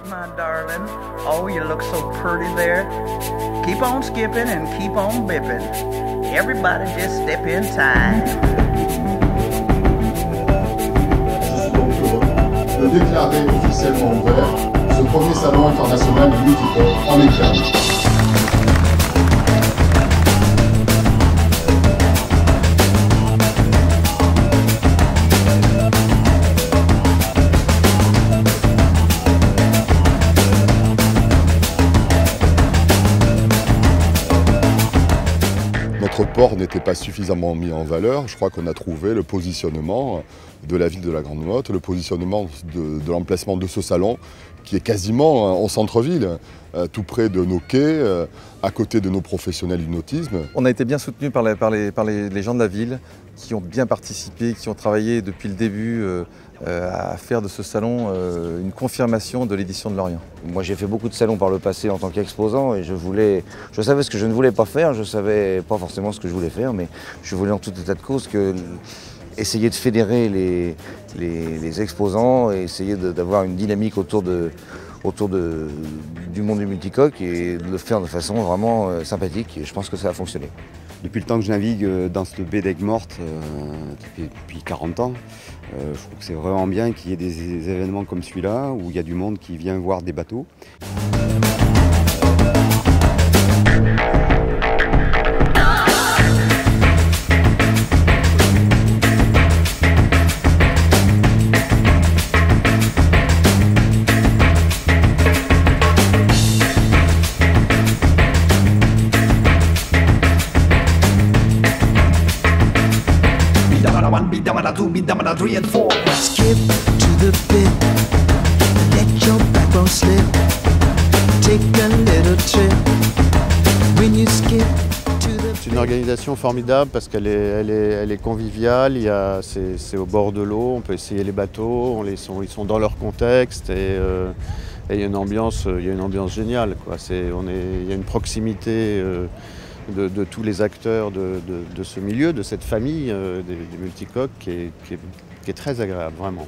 my darling. Oh, you look so pretty there. Keep on skipping and keep on bipping. Everybody just step in time. De déclarer officiellement ouvert ce premier salon international du multicorps en Équerre. Notre port n'était pas suffisamment mis en valeur. Je crois qu'on a trouvé le positionnement de la ville de la Grande Motte, le positionnement de l'emplacement de ce salon qui est quasiment au centre-ville, tout près de nos quais, à côté de nos professionnels du nautisme. On a été bien soutenus par les gens de la ville qui ont bien participé, qui ont travaillé depuis le début à faire de ce salon une confirmation de l'édition de Lorient. Moi j'ai fait beaucoup de salons par le passé en tant qu'exposant et je savais ce que je ne voulais pas faire, je savais pas forcément ce que je voulais faire, mais je voulais en tout état de cause essayer de fédérer les exposants et essayer d'avoir une dynamique autour du monde du multicoque et de le faire de façon vraiment sympathique et je pense que ça a fonctionné. Depuis le temps que je navigue dans cette baie d'Aigues Mortes, depuis 40 ans, je trouve que c'est vraiment bien qu'il y ait des événements comme celui-là où il y a du monde qui vient voir des bateaux. Skip to the bit, let your backbone slip. Take a little trip. When you skip to the. C'est une organisation formidable parce qu'elle est conviviale. C'est au bord de l'eau, on peut essayer les bateaux, ils sont dans leur contexte et il y a une ambiance géniale, quoi. Il y a une proximité. De tous les acteurs de ce milieu, de cette famille des multicoques qui est très agréable, vraiment.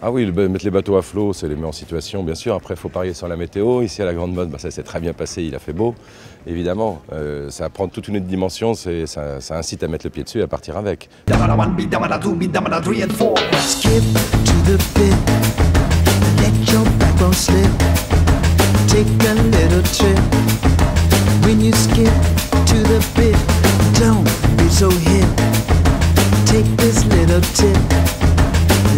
Ah oui, mettre les bateaux à flot, c'est les met en situation, bien sûr. Après, il faut parier sur la météo. Ici, à la Grande Motte, ça s'est très bien passé, il a fait beau. Évidemment, ça prend toute une autre dimension, ça incite à mettre le pied dessus et à partir avec. Skip to the bit, let your backbone slip. Take a little trip. When you skip to the bit, don't be so hip. Take this little tip,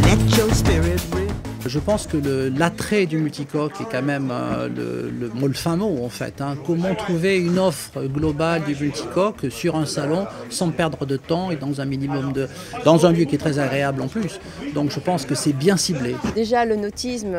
let your spirit rip. Je pense que l'attrait du multicoque est quand même le fin mot en fait. Comment trouver une offre globale du multicoque sur un salon sans perdre de temps et dans un lieu qui est très agréable en plus. Donc je pense que c'est bien ciblé. Déjà le nautisme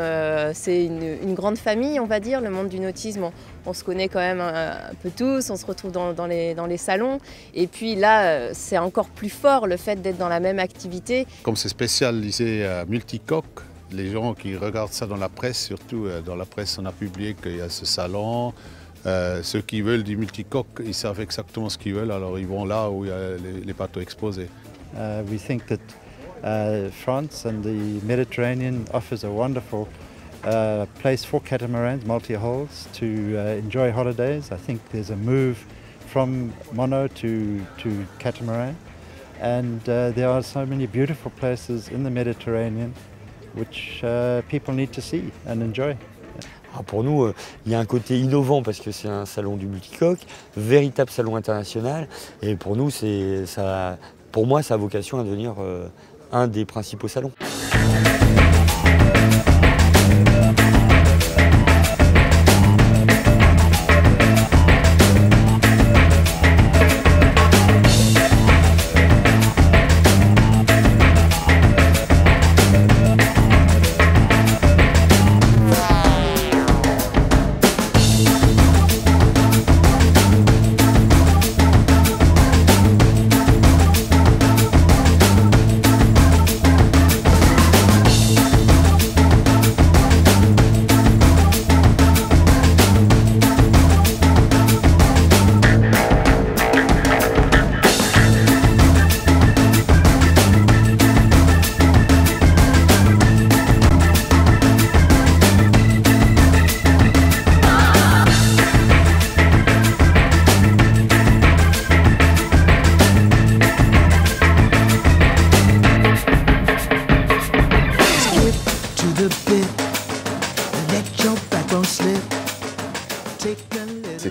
c'est une grande famille on va dire, le monde du nautisme on se connaît quand même un peu tous, on se retrouve dans les salons et puis là c'est encore plus fort le fait d'être dans la même activité. Comme c'est spécialisé à multicoque, les gens qui regardent ça dans la presse, surtout dans la presse on a publié qu'il y a ce salon, ceux qui veulent du multicoque, ils savent exactement ce qu'ils veulent, alors ils vont là où il y a les bateaux exposés. We think that France and the Mediterranean offers a wonderful place for catamarans, multi-hulls, to enjoy holidays. I think there's a move from mono to catamaran, and there are so many beautiful places in the Mediterranean which people need to see and enjoy. Alors pour nous, il y a un côté innovant parce que c'est un salon du multicoque, véritable salon international, et pour nous, pour moi, ça a vocation à devenir un des principaux salons.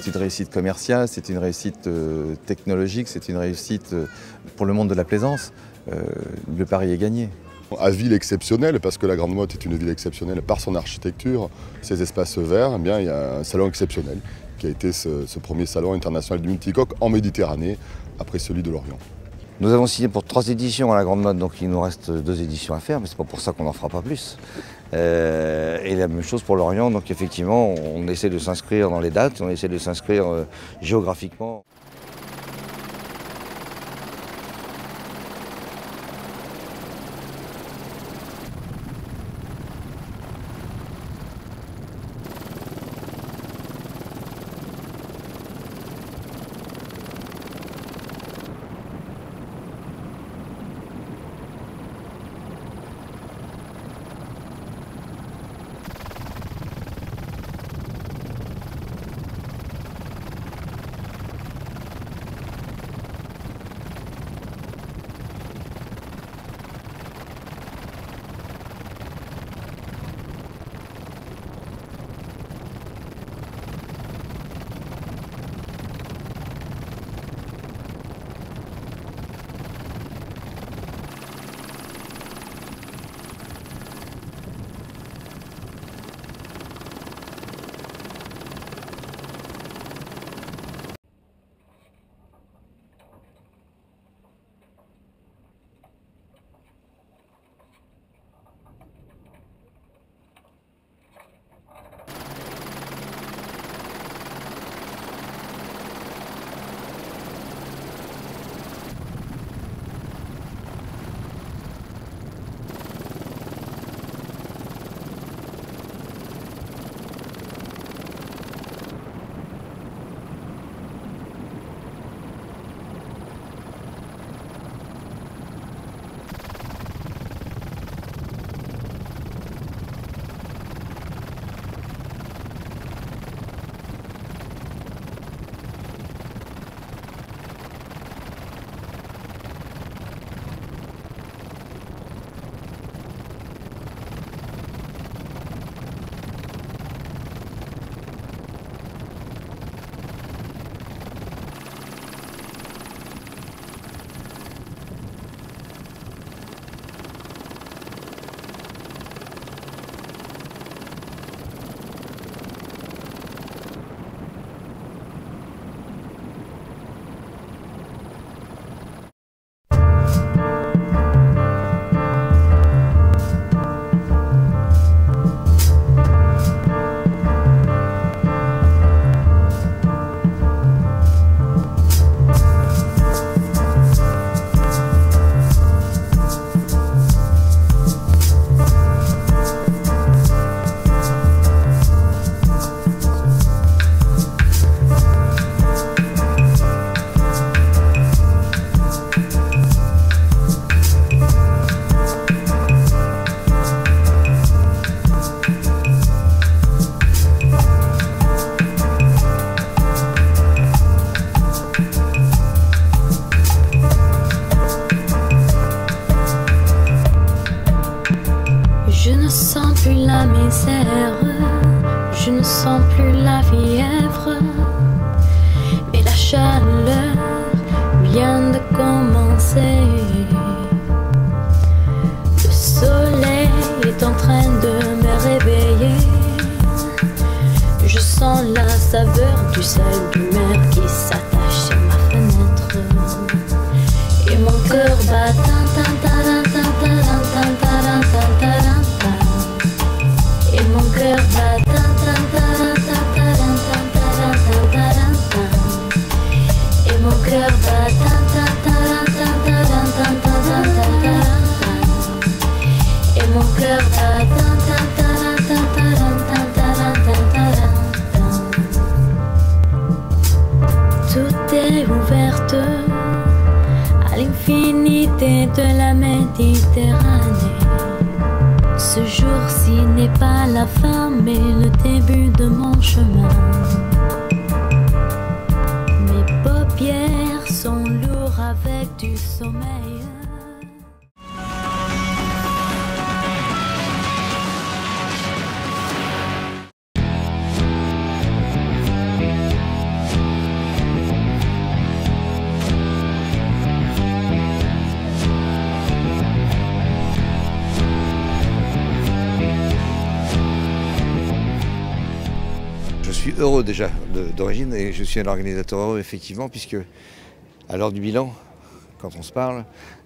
c'est une réussite commerciale, c'est une réussite technologique, c'est une réussite pour le monde de la plaisance. Le pari est gagné. À ville exceptionnelle, parce que la Grande Motte est une ville exceptionnelle par son architecture, ses espaces verts, eh bien, il y a un salon exceptionnel qui a été ce premier salon international du multicoque en Méditerranée, après celui de Lorient. Nous avons signé pour 3 éditions à la Grande Motte, donc il nous reste 2 éditions à faire, mais c'est pas pour ça qu'on n'en fera pas plus. Et la même chose pour Lorient, donc effectivement, on essaie de s'inscrire dans les dates, on essaie de s'inscrire géographiquement. Je ne sens plus la fièvre, mais la chaleur vient de commencer. Le soleil est en train de me réveiller. Je sens la saveur du sel du mer qui s'attache sur ma fenêtre. Et mon cœur bat tan tan tan tan tan tan tan tan tan. Et mon cœur bat tan tan tan tan tan tan tan tan tan. Et mon cœur bat tan tan tan tan tan tan tan tan. Et mon cœur bat tan tan tan tan tan tan tan. Tout est ouverte à l'infinité de la Méditerranée. Ce jour-ci n'est pas la fin, mais le début de mon chemin. Mes paupières sont lourdes avec du sommeil. suis heureux déjà d'origine et je suis un organisateur heureux effectivement puisque à l'heure du bilan, quand on se parle,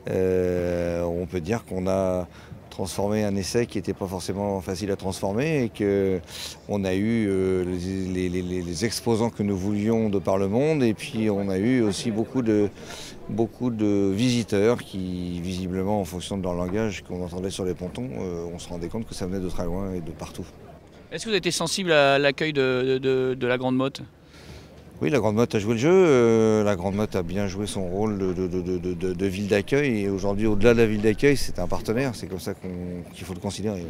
on peut dire qu'on a transformé un essai qui n'était pas forcément facile à transformer et qu'on a eu les exposants que nous voulions de par le monde et puis on a eu aussi beaucoup de visiteurs qui visiblement en fonction de leur langage qu'on entendait sur les pontons, on se rendait compte que ça venait de très loin et de partout. Est-ce que vous avez été sensible à l'accueil de la Grande Motte ? Oui, la Grande Motte a joué le jeu, la Grande Motte a bien joué son rôle de ville d'accueil et aujourd'hui au-delà de la ville d'accueil c'est un partenaire, c'est comme ça qu'il faut le considérer.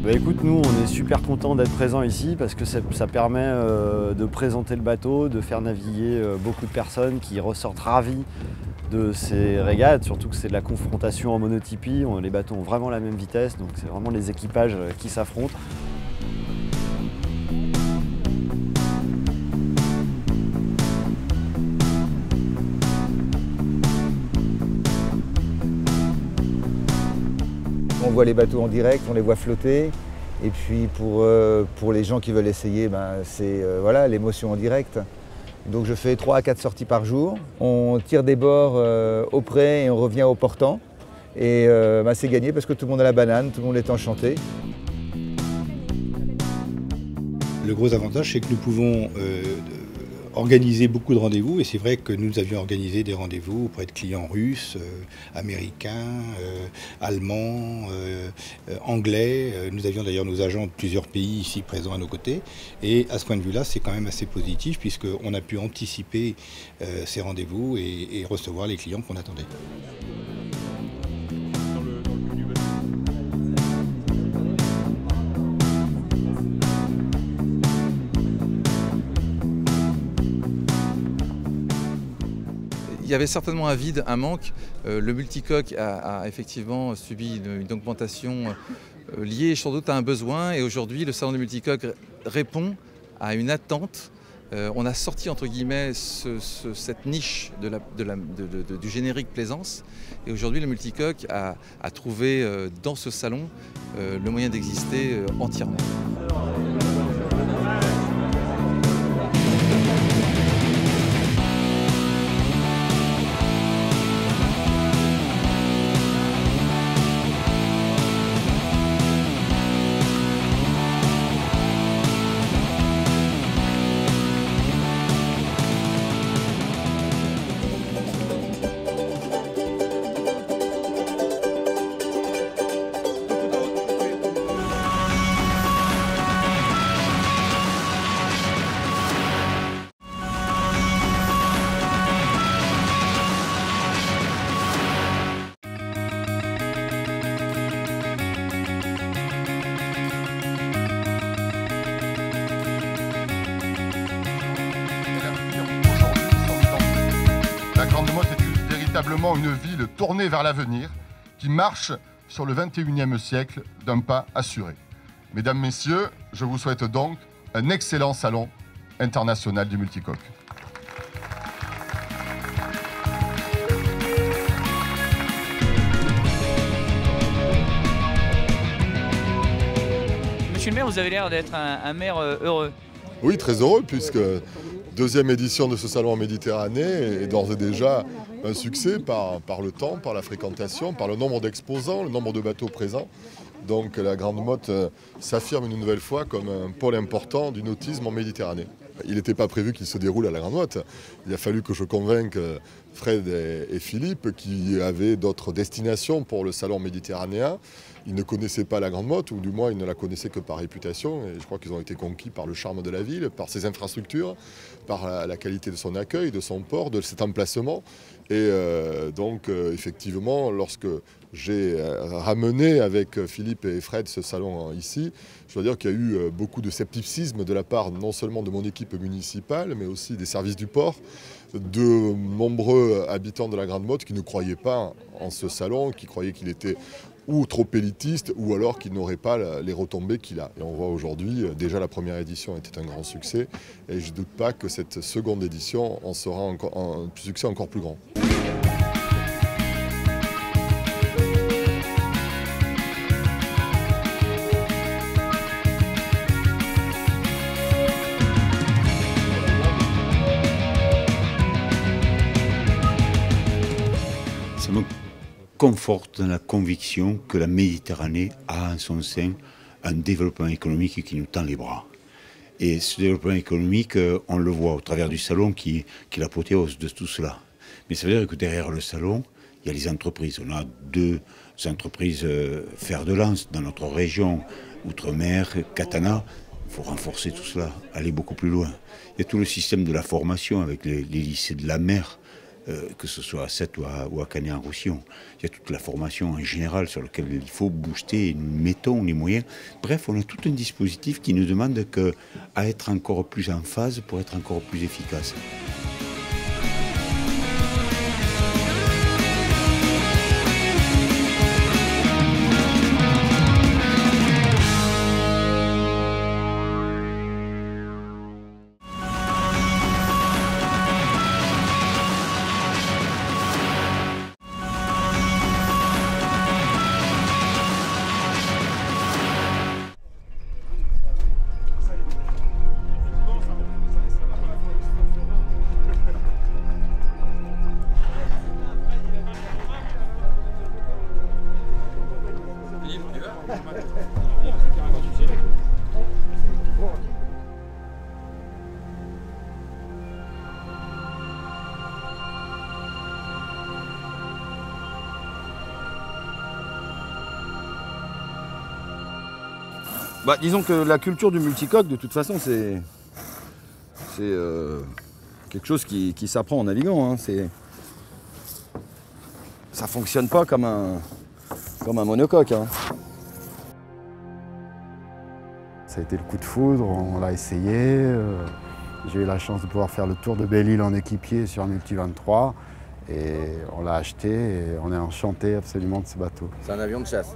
Bah écoute, nous on est super contents d'être présents ici parce que ça permet de présenter le bateau, de faire naviguer beaucoup de personnes qui ressortent ravis de ces régates, surtout que c'est de la confrontation en monotypie, les bateaux ont vraiment la même vitesse, donc c'est vraiment les équipages qui s'affrontent. On voit les bateaux en direct, on les voit flotter. Et puis pour les gens qui veulent essayer, c'est voilà, l'émotion en direct. Donc je fais 3 à 4 sorties par jour. On tire des bords au près et on revient au portant. Et c'est gagné parce que tout le monde a la banane, tout le monde est enchanté. Le gros avantage, c'est que nous pouvons organiser beaucoup de rendez-vous et c'est vrai que nous avions organisé des rendez-vous auprès de clients russes, américains, allemands, anglais. Nous avions d'ailleurs nos agents de plusieurs pays ici présents à nos côtés et à ce point de vue-là, c'est quand même assez positif puisqu'on a pu anticiper ces rendez-vous et recevoir les clients qu'on attendait. Il y avait certainement un vide, un manque. Le multicoque a effectivement subi une augmentation liée sans doute à un besoin et aujourd'hui le salon du multicoque répond à une attente. On a sorti entre guillemets cette niche du générique plaisance et aujourd'hui le multicoque a trouvé dans ce salon le moyen d'exister entièrement. La Grande Motte est véritablement une ville tournée vers l'avenir qui marche sur le 21e siècle d'un pas assuré. Mesdames, Messieurs, je vous souhaite donc un excellent salon international du multicoque. Monsieur le maire, vous avez l'air d'être un maire heureux. Oui, très heureux puisque deuxième édition de ce salon en Méditerranée est d'ores et déjà un succès par le temps, par la fréquentation, par le nombre d'exposants, le nombre de bateaux présents. Donc la Grande Motte s'affirme une nouvelle fois comme un pôle important du nautisme en Méditerranée. Il n'était pas prévu qu'il se déroule à la Grande Motte. Il a fallu que je convainque Fred et Philippe qui avaient d'autres destinations pour le salon méditerranéen. Ils ne connaissaient pas la Grande Motte, ou du moins ils ne la connaissaient que par réputation. Et je crois qu'ils ont été conquis par le charme de la ville, par ses infrastructures, par la qualité de son accueil, de son port, de cet emplacement. Et effectivement, lorsque j'ai ramené avec Philippe et Fred ce salon ici, je dois dire qu'il y a eu beaucoup de scepticisme de la part non seulement de mon équipe municipale, mais aussi des services du port, de nombreux habitants de la Grande Motte qui ne croyaient pas en ce salon, qui croyaient qu'il était ou trop élitiste, ou alors qu'il n'aurait pas les retombées qu'il a. Et on voit aujourd'hui, déjà la première édition était un grand succès, et je ne doute pas que cette seconde édition en sera encore un succès encore plus grand. conforte dans la conviction que la Méditerranée a en son sein un développement économique qui nous tend les bras. Et ce développement économique, on le voit au travers du salon qui est l'apothéose de tout cela. Mais ça veut dire que derrière le salon, il y a les entreprises. On a 2 entreprises fer de lance dans notre région, Outre-mer, Katana. Il faut renforcer tout cela, aller beaucoup plus loin. Il y a tout le système de la formation avec les lycées de la mer, que ce soit à Sète ou à Canet-en-Roussillon. Il y a toute la formation en général sur laquelle il faut booster et nous mettons les moyens. Bref, on a tout un dispositif qui nous demande à être encore plus en phase pour être encore plus efficace. Bah, disons que la culture du multicoque, de toute façon, c'est quelque chose qui s'apprend en naviguant. Hein. Ça fonctionne pas comme un monocoque. Hein. Ça a été le coup de foudre, on l'a essayé. J'ai eu la chance de pouvoir faire le tour de Belle-Île en équipier sur un Multi 23. Et on l'a acheté et on est enchanté absolument de ce bateau. C'est un avion de chasse.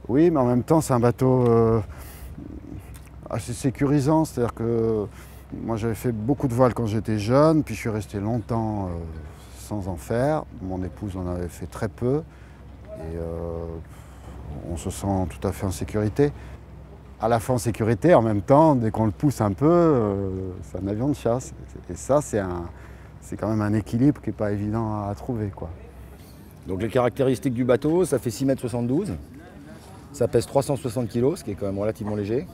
Oui, mais en même temps, c'est un bateau assez sécurisant. C'est-à-dire que moi, j'avais fait beaucoup de voiles quand j'étais jeune, puis je suis resté longtemps sans en faire. Mon épouse en avait fait très peu. Et on se sent tout à fait en sécurité. À la fois en sécurité, en même temps, dès qu'on le pousse un peu, c'est un avion de chasse. Et ça, c'est quand même un équilibre qui n'est pas évident à trouver, quoi. Donc les caractéristiques du bateau, ça fait 6,72 m. Ça pèse 360 kg, ce qui est quand même relativement léger.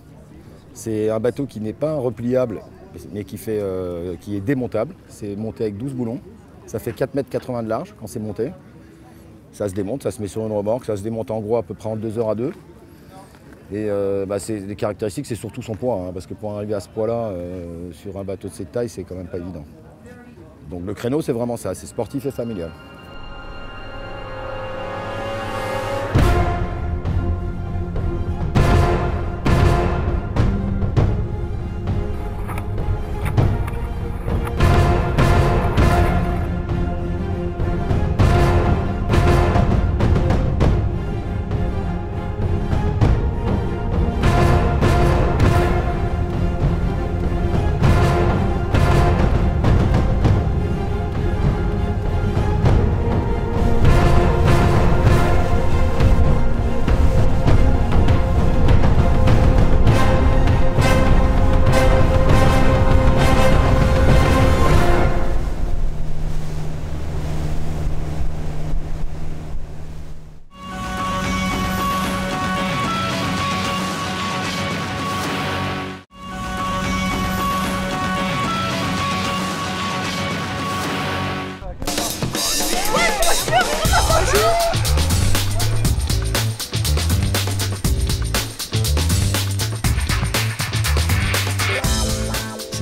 C'est un bateau qui n'est pas repliable, mais qui est démontable. C'est monté avec 12 boulons. Ça fait 4,80 m de large quand c'est monté. Ça se démonte, ça se met sur une remorque, ça se démonte en gros à peu près en 2 heures à 2. Et les caractéristiques, c'est surtout son poids, hein, parce que pour arriver à ce poids-là, sur un bateau de cette taille, c'est quand même pas évident. Donc le créneau, c'est vraiment ça, c'est sportif et familial.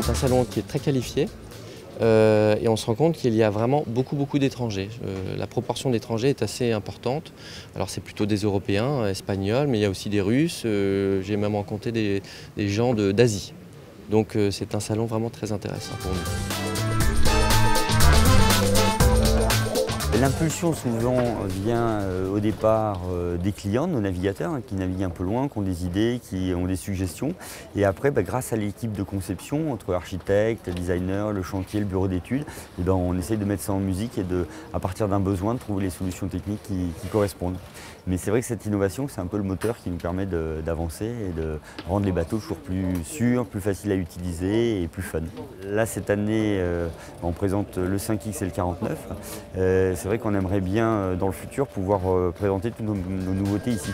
C'est un salon qui est très qualifié et on se rend compte qu'il y a vraiment beaucoup d'étrangers. La proportion d'étrangers est assez importante. Alors c'est plutôt des Européens, Espagnols, mais il y a aussi des Russes. J'ai même rencontré des gens d'Asie. Donc c'est un salon vraiment très intéressant pour nous. L'impulsion souvent vient au départ des clients, de nos navigateurs, qui naviguent un peu loin, qui ont des idées, qui ont des suggestions. Et après, grâce à l'équipe de conception, entre architectes, designers, le chantier, le bureau d'études, on essaye de mettre ça en musique et à partir d'un besoin, de trouver les solutions techniques qui correspondent. Mais c'est vrai que cette innovation, c'est un peu le moteur qui nous permet d'avancer et de rendre les bateaux toujours plus sûrs, plus faciles à utiliser et plus fun. Là, cette année, on présente le 5X et le 49. C'est vrai qu'on aimerait bien, dans le futur, pouvoir présenter toutes nos nouveautés ici.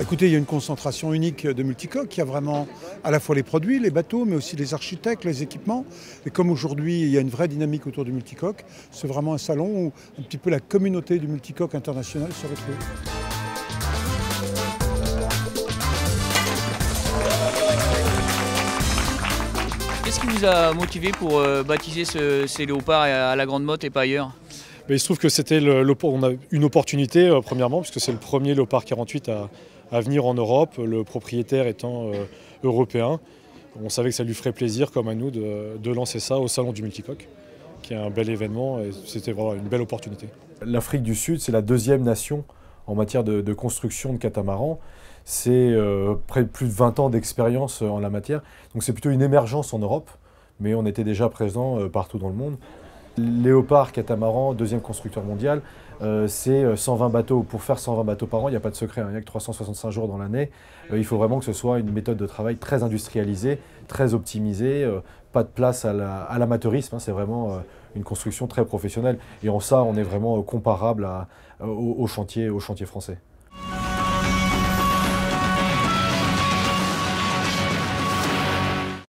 Écoutez, il y a une concentration unique de multicoques. Il y a vraiment à la fois les produits, les bateaux, mais aussi les architectes, les équipements. Et comme aujourd'hui, il y a une vraie dynamique autour du multicoque, c'est vraiment un salon où un petit peu la communauté du multicoque international se retrouve. Qu'est-ce qui vous a motivé pour baptiser ces léopards à la Grande Motte et pas ailleurs? Il se trouve que c'était on a une opportunité, premièrement, puisque c'est le premier Léopard 48 à venir en Europe, le propriétaire étant européen. On savait que ça lui ferait plaisir, comme à nous, de lancer ça au Salon du Multicoque, qui est un bel événement, et c'était vraiment une belle opportunité. L'Afrique du Sud, c'est la deuxième nation en matière de construction de catamarans. C'est près de plus de 20 ans d'expérience en la matière. Donc c'est plutôt une émergence en Europe, mais on était déjà présent partout dans le monde. Léopard catamaran, deuxième constructeur mondial, c'est 120 bateaux. Pour faire 120 bateaux par an, il n'y a pas de secret, hein. Il n'y a que 365 jours dans l'année. Il faut vraiment que ce soit une méthode de travail très industrialisée, très optimisée, pas de place à l'amateurisme, hein. C'est vraiment une construction très professionnelle. Et en ça, on est vraiment comparable au chantier français.